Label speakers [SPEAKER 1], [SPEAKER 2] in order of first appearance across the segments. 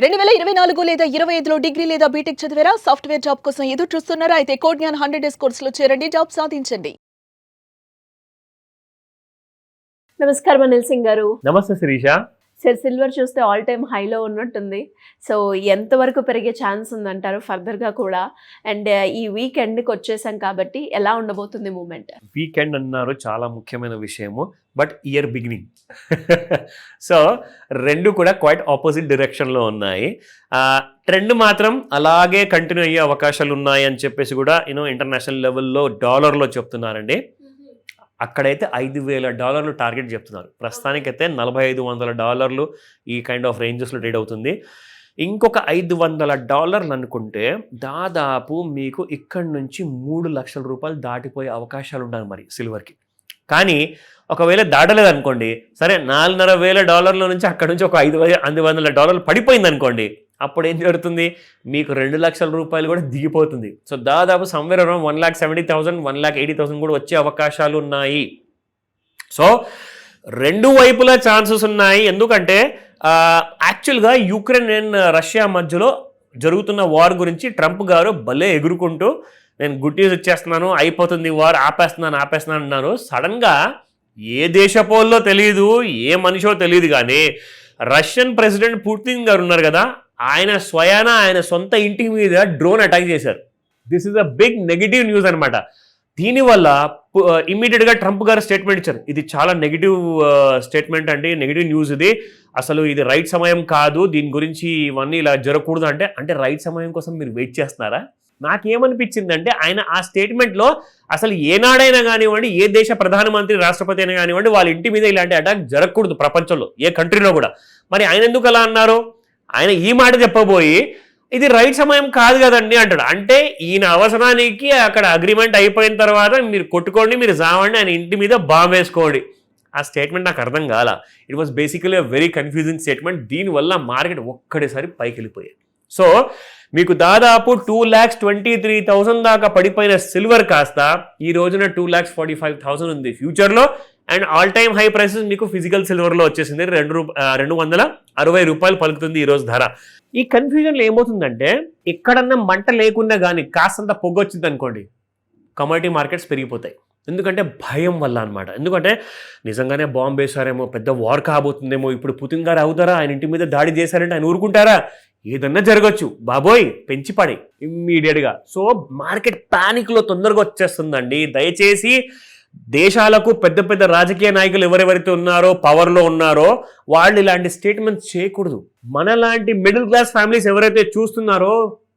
[SPEAKER 1] 2024 లేదా 25లో డిగ్రీ లేదా బీటెక్ చదివారా? సాఫ్ట్‌వేర్ జాబ్ కోసం ఎదురు చూస్తున్నారా? అయితే కోడ్ జ్ఞాన్ 100 డేస్ కోర్సులో చేరండి. జాబ్ సాధించండి.
[SPEAKER 2] నమస్కారం అనిల్ సింగ్ గారు.
[SPEAKER 3] నమస్తే శిరీష.
[SPEAKER 2] సార్ సిల్వర్ చూస్తే ఆల్ టైమ్ హైలో ఉన్నట్టుంది. సో ఎంతవరకు పెరిగే ఛాన్స్ ఉందంటారు ఫర్దర్‌గా కూడా? అండ్ ఈ వీక్ ఎండ్‌కి వచ్చేసాం కాబట్టి ఎలా ఉండబోతుంది మూవ్‌మెంట్?
[SPEAKER 3] వీకెండ్ అన్నారు చాలా ముఖ్యమైన విషయము. But year beginning. సో రెండు కూడా క్వైట్ ఆపోజిట్ డైరెక్షన్లో ఉన్నాయి. ట్రెండ్ మాత్రం అలాగే కంటిన్యూ అయ్యే అవకాశాలు ఉన్నాయి అని చెప్పేసి కూడా ఇంటర్నేషనల్ లెవెల్లో డాలర్లో చెప్తున్నారండి. అక్కడైతే $5,000 టార్గెట్ చెప్తున్నారు. ప్రస్తుతానికైతే $4,500 ఈ కైండ్ ఆఫ్ రేంజెస్లో ట్రేడ్ అవుతుంది. ఇంకొక $500 అనుకుంటే దాదాపు మీకు ఇక్కడి నుంచి $3 లక్షల దాటిపోయే అవకాశాలు ఉన్నాయి మరి సిల్వర్కి. కానీ ఒకవేళ దాటలేదు అనుకోండి, సరే $4,500 నుంచి అక్కడ నుంచి ఒక $500 పడిపోయింది అనుకోండి, అప్పుడు ఏం జరుగుతుంది? మీకు $2 లక్షల కూడా దిగిపోతుంది. సో దాదాపు సమ్వేర్ అరౌండ్ 1,70,000 1,80,000 కూడా వచ్చే అవకాశాలు ఉన్నాయి. సో రెండు వైపులా ఛాన్సెస్ ఉన్నాయి. ఎందుకంటే యాక్చువల్గా యుక్రెయిన్ అండ్ రష్యా మధ్యలో జరుగుతున్న వార్ గురించి ట్రంప్ గారు భలే ఎగురుకుంటూ నేను గుడ్ న్యూస్ ఇచ్చేస్తున్నాను, అయిపోతుంది వార్, ఆపేస్తున్నాను అన్నారు. సడన్గా ఏ దేశపోల్లో తెలియదు, ఏ మనిషో తెలియదు, కానీ రష్యన్ ప్రెసిడెంట్ పుతిన్ గారు ఉన్నారు కదా, ఆయన సొంత ఇంటి మీద డ్రోన్ అటాక్ చేశారు. This is a big negative news అనమాట. దీనివల్ల ఇమ్మీడియట్గా ట్రంప్ గారు స్టేట్మెంట్ ఇచ్చారు. ఇది చాలా నెగిటివ్ స్టేట్మెంట్ అండి, నెగిటివ్ న్యూస్ ఇది, అసలు ఇది రైట్ సమయం కాదు, దీని గురించి ఇవన్నీ ఇలా జరగకూడదు అంటే రైట్ సమయం కోసం మీరు వెయిట్ చేస్తున్నారా? నాకేమనిపించిందంటే ఆయన ఆ స్టేట్మెంట్లో అసలు ఏనాడైనా కానివ్వండి, ఏ దేశ ప్రధానమంత్రి రాష్ట్రపతి అయినా కానివ్వండి, వాళ్ళ ఇంటి మీద ఇలాంటి అటాక్ జరగకూడదు ప్రపంచంలో ఏ కంట్రీలో కూడా. మరి ఆయన ఎందుకు అలా అన్నారు? ఆయన ఈ మాట చెప్పబోయి ఇది రైట్ సమయం కాదు కదండి అంటాడు. అంటే ఈయన అవసరానికి అక్కడ అగ్రిమెంట్ అయిపోయిన తర్వాత మీరు కొట్టుకోండి, మీరు జావండి, ఆయన ఇంటి మీద బాంబు వేసుకోండి. ఆ స్టేట్మెంట్ నాకు అర్థం కాల. It was basically very confusing statement. దీనివల్ల మార్కెట్ ఒక్కడేసారి పైకి వెళ్ళిపోయాయి. సో మీకు దాదాపు 2,23,000 దాకా పడిపోయిన సిల్వర్ కాస్త ఈ రోజున 2,45,000 ఉంది ఫ్యూచర్లో. And all time high prices మీకు ఫిజికల్ సిల్వర్లో వచ్చేసింది. $260 పలుకుతుంది ఈరోజు ధర. ఈ కన్ఫ్యూజన్లో ఏమవుతుందంటే, ఎక్కడన్నా మంట లేకుండా కానీ కాస్తంత పొగొచ్చింది అనుకోండి, కమోడిటీ మార్కెట్స్ పెరిగిపోతాయి. ఎందుకంటే భయం వల్ల అనమాట. ఎందుకంటే నిజంగానే బాంబు వేశారేమో, పెద్ద వార్ కాబోతుందేమో, ఇప్పుడు పుతిన్ గారు అవుతారా, ఆయన ఇంటి మీద దాడి చేశారంటే ఆయన ఊరుకుంటారా, ఏదన్నా జరగచ్చు, బాబోయ్ పెంచి పడే ఇమ్మీడియట్గా. సో మార్కెట్ ప్యానిక్లో తొందరగా వచ్చేస్తుందండి. దయచేసి దేశాలకు పెద్ద పెద్ద రాజకీయ నాయకులు ఎవరెవరైతే ఉన్నారో, పవర్లో ఉన్నారో, వాళ్ళు ఇలాంటి స్టేట్మెంట్స్ చేయకూడదు. మనలాంటి మిడిల్ క్లాస్ ఫ్యామిలీస్ ఎవరైతే చూస్తున్నారో,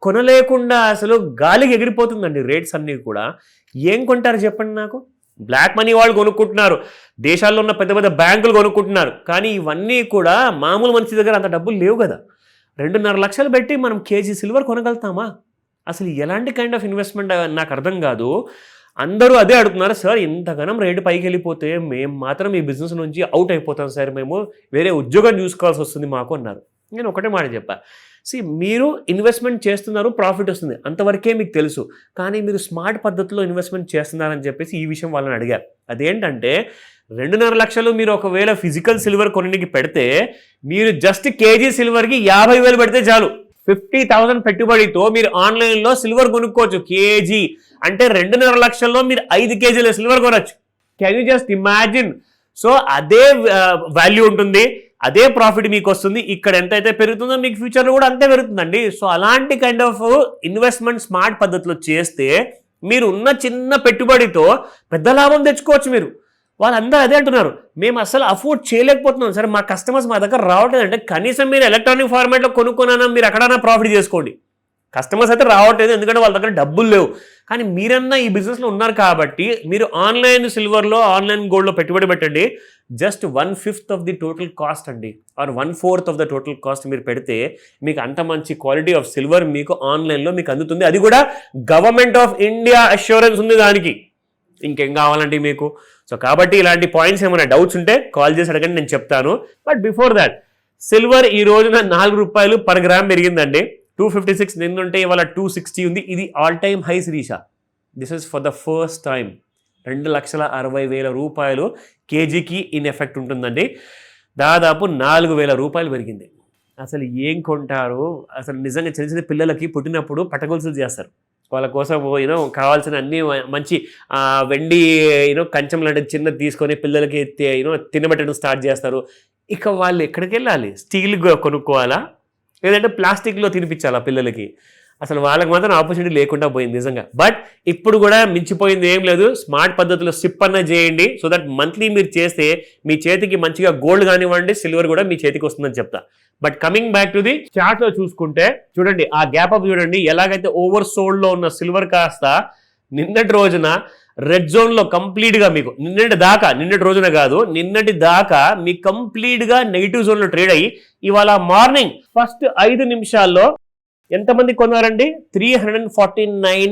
[SPEAKER 3] కొనలేకుండా అసలు గాలికి ఎగిరిపోతుందండి రేట్స్ అన్నీ కూడా. ఏం కొంటారు చెప్పండి నాకు? బ్లాక్ మనీ వాళ్ళు కొనుక్కుంటున్నారు, దేశాల్లో ఉన్న పెద్ద పెద్ద బ్యాంకులు కొనుక్కుంటున్నారు, కానీ ఇవన్నీ కూడా మామూలు మనిషి దగ్గర అంత డబ్బులు లేవు కదా. 2.5 లక్షలు పెట్టి మనం కేజీ సిల్వర్ కొనగలుగుతామా? అసలు ఎలాంటి కైండ్ ఆఫ్ ఇన్వెస్ట్మెంట్ నాకు అర్థం కాదు. అందరూ అదే అడుగుతున్నారు, సార్ ఇంతగానం రేటు పైకి వెళ్ళిపోతే మేము మాత్రం ఈ బిజినెస్ నుంచి అవుట్ అయిపోతాం సార్, మేము వేరే ఉద్యోగం చూసుకోవాల్సి వస్తుంది మాకు అన్నారు. నేను ఒకటే మాట చెప్పా, మీరు ఇన్వెస్ట్మెంట్ చేస్తున్నారు, ప్రాఫిట్ వస్తుంది, అంతవరకే మీకు తెలుసు. కానీ మీరు స్మార్ట్ పద్ధతిలో ఇన్వెస్ట్మెంట్ చేస్తున్నారని చెప్పేసి ఈ విషయం వాళ్ళని అడిగారు. అదేంటంటే 2.5 లక్షలు మీరు ఒకవేళ ఫిజికల్ సిల్వర్ కొనడానికి పెడితే, మీరు జస్ట్ కేజీ సిల్వర్కి 50,000 పెడితే చాలు. 50,000 పెట్టుబడితో మీరు ఆన్లైన్లో సిల్వర్ కొనుక్కోవచ్చు. కేజీ అంటే 2.5 లక్షల్లో మీరు 5 కేజీల సిల్వర్ కొనవచ్చు. Can you just imagine? So అదే వాల్యూ ఉంటుంది, అదే ప్రాఫిట్ మీకు వస్తుంది. ఇక్కడ ఎంతైతే పెరుగుతుందో మీకు ఫ్యూచర్లో కూడా అంతే పెరుగుతుందండి. సో అలాంటి కైండ్ ఆఫ్ ఇన్వెస్ట్మెంట్ స్మార్ట్ పద్ధతిలో చేస్తే మీరు ఉన్న చిన్న పెట్టుబడితో పెద్ద లాభం తెచ్చుకోవచ్చు మీరు. వాళ్ళందరూ అదే అంటున్నారు, మేము అసలు అఫోర్డ్ చేయలేకపోతున్నాం సార్, మా కస్టమర్స్ మా దగ్గర రావట్లేదు. అంటే కనీసం మీరు ఎలక్ట్రానిక్ ఫార్మాట్లో కొనుక్కున్నా మీరు ఎక్కడైనా ప్రాఫిట్ చేసుకోండి. కస్టమర్స్ అయితే రావట్లేదు, ఎందుకంటే వాళ్ళ దగ్గర డబ్బులు లేవు. కానీ మీరన్నా ఈ బిజినెస్లో ఉన్నారు కాబట్టి మీరు ఆన్లైన్ సిల్వర్లో, ఆన్లైన్ గోల్డ్లో పెట్టుబడి పెట్టండి. Just 1/5 of the total cost అండి, or 1/4 of the total cost మీరు పెడితే మీకు అంత మంచి క్వాలిటీ ఆఫ్ సిల్వర్ మీకు ఆన్లైన్లో మీకు అందుతుంది. అది కూడా గవర్నమెంట్ ఆఫ్ ఇండియా అష్యూరెన్స్ ఉంది దానికి. ఇంకేం కావాలండి మీకు? సో కాబట్టి ఇలాంటి పాయింట్స్ ఏమైనా డౌట్స్ ఉంటే కాల్ చేసి అడగండి, నేను చెప్తాను. బట్ బిఫోర్ దాట్, సిల్వర్ ఈ రోజున $4 పర్ గ్రామ్ పెరిగిందండి. 256 నిన్నుంటే ఇవాళ 260 ఉంది. ఇది all time high Shirisha. This is for the first time. $2,60,000 కేజీకి ఇన్ ఎఫెక్ట్ ఉంటుందండి. దాదాపు $4,000 పెరిగింది. అసలు ఏం కొంటారు, అసలు నిజంగా చిన్న చిన్న పిల్లలకి పుట్టినప్పుడు పట్టగొలుసులు చేస్తారు, వాళ్ళ కోసం కావాల్సిన అన్ని మంచి వెండి కంచం లాంటిది చిన్నది తీసుకొని పిల్లలకి తినబెట్టడం స్టార్ట్ చేస్తారు. ఇక వాళ్ళు ఎక్కడికి వెళ్ళాలి? స్టీల్ కొనుక్కోవాలా, లేదంటే ప్లాస్టిక్లో తినిపించాలా పిల్లలకి? అసలు వాళ్ళకి మాత్రం ఆపర్చునిటీ లేకుండా పోయింది నిజంగా. బట్ ఇప్పుడు కూడా మించిపోయింది ఏం లేదు. స్మార్ట్ పద్ధతిలో సిప్ అన్న చేయండి, సో దట్ మంత్లీ మీరు చేస్తే మీ చేతికి మంచిగా గోల్డ్ కానివ్వండి, సిల్వర్ కూడా మీ చేతికి వస్తుందని చెప్తా. But coming back to the chart లో చూసుకుంటే చూడండి, ఆ గ్యాప్ అప్ చూడండి, ఎలాగైతే ఓవర్ సోల్డ్ లో ఉన్న సిల్వర్ కాస్త నిన్నటి రోజున రెడ్ జోన్ లో కంప్లీట్ గా మీకు నిన్నటి రోజున కాదు, నిన్నటి దాకా మీకు కంప్లీట్ గా నెగిటివ్ జోన్ లో ట్రేడ్ అయ్యి ఇవాళ మార్నింగ్ ఫస్ట్ 5 నిమిషాల్లో ఎంతమంది కొన్నారండి? 349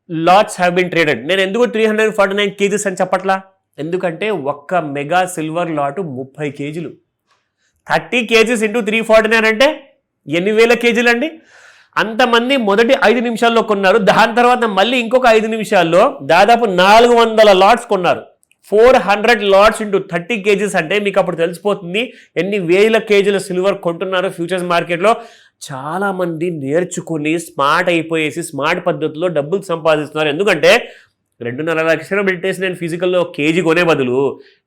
[SPEAKER 3] లాట్స్ హ్యావ్ బీన్ ట్రేడెడ్. నేను ఎందుకు 349 కేజీస్ అని చెప్పట్లా, ఎందుకంటే ఒక్క మెగా సిల్వర్ లాటు 30 కేజీలు. 30 కేజీస్ ఇంటూ 349 అంటే ఎన్ని వేల కేజీలు అండి? అంతమంది మొదటి 5 నిమిషాల్లో కొన్నారు. దాని తర్వాత మళ్ళీ ఇంకొక 5 నిమిషాల్లో దాదాపు 400 లాట్స్ కొన్నారు. 400 లాట్స్ ఇంటూ 30 కేజీస్ అంటే మీకు అప్పుడు తెలిసిపోతుంది ఎన్ని వేల కేజీల సిల్వర్ కొంటున్నారు ఫ్యూచర్స్ మార్కెట్లో. చాలా మంది నేర్చుకుని స్మార్ట్ అయిపోయేసి స్మార్ట్ పద్ధతిలో డబ్బులు సంపాదిస్తున్నారు. ఎందుకంటే 2.5 లక్షలు పెట్టేసి నేను ఫిజికల్లో కేజీ కొనే బదులు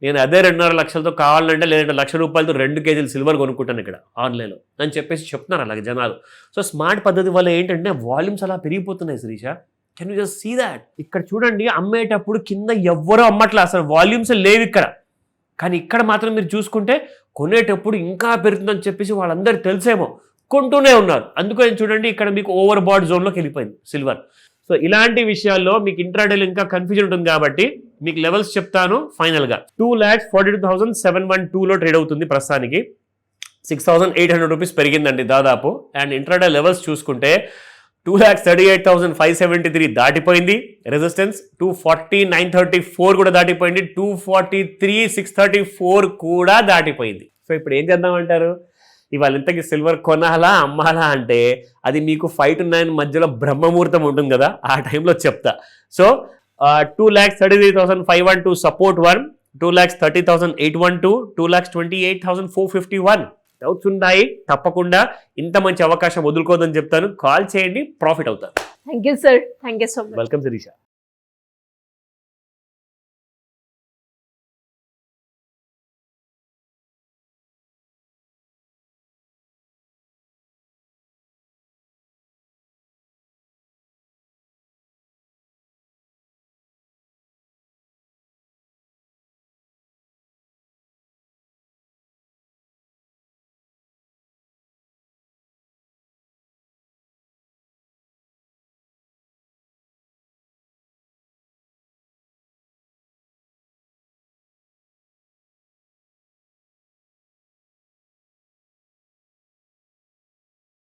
[SPEAKER 3] నేను అదే 2.5 లక్షలతో కావాలంటే, లేదంటే ₹1,00,000 2 కేజీలు సిల్వర్ కొనుక్కుంటాను ఇక్కడ ఆన్లైన్లో అని చెప్పేసి చెప్తున్నారు అలాగే జనాలు. సో స్మార్ట్ పద్ధతి వల్ల ఏంటంటే వాల్యూమ్స్ అలా పెరిగిపోతున్నాయి. Shirisha, can you just see that? ఇక్కడ చూడండి, అమ్మేటప్పుడు కింద ఎవ్వరూ అమ్మట్లా, అసలు వాల్యూమ్స్ లేవు ఇక్కడ. కానీ ఇక్కడ మాత్రం మీరు చూసుకుంటే కొనేటప్పుడు ఇంకా పెరుగుతుందని చెప్పేసి వాళ్ళందరూ తెలిసేమో కొంటూనే ఉన్నారు. అందుకని చూడండి, ఇక్కడ మీకు ఓవర్ బాడ్ జోన్లోకి వెళ్ళిపోయింది సిల్వర్. సో ఇలాంటి విషయాల్లో మీకు ఇంట్రాడేలో ఇంకా కన్ఫ్యూజన్ ఉంటుంది కాబట్టి మీకు లెవెల్స్ చెప్తాను. ఫైనల్గా 2,42,712లో ట్రేడ్ అవుతుంది ప్రస్తుతానికి. 6,800 రూపీస్ పెరిగిందండి దాదాపు. అండ్ ఇంట్రాడే లెవెల్స్ చూసుకుంటే 2,38,573 దాటిపోయింది. రెసిస్టెన్స్ 240,934 కూడా దాటిపోయింది. 243,634 కూడా దాటిపోయింది. సో ఇప్పుడు ఏం చేద్దామంటారు? ఇవాళ ఇంతకీ సిల్వర్ కొనాలా అమ్మాలా అంటే అది మీకు 5 to 9 మధ్యలో బ్రహ్మముహూర్తం ఉంటుంది కదా, ఆ టైంలో చెప్తా. So 2,33,512 support 1, 2,30,812, 2,28,451. డౌట్స్ ఉన్నాయి, తప్పకుండా ఇంత మంచి అవకాశం వదులుకోదని చెప్తాను. కాల్ చేయండి, ప్రాఫిట్ అవుతారు.
[SPEAKER 2] Thank you sir, thank you so much.
[SPEAKER 3] Welcome Sirisha.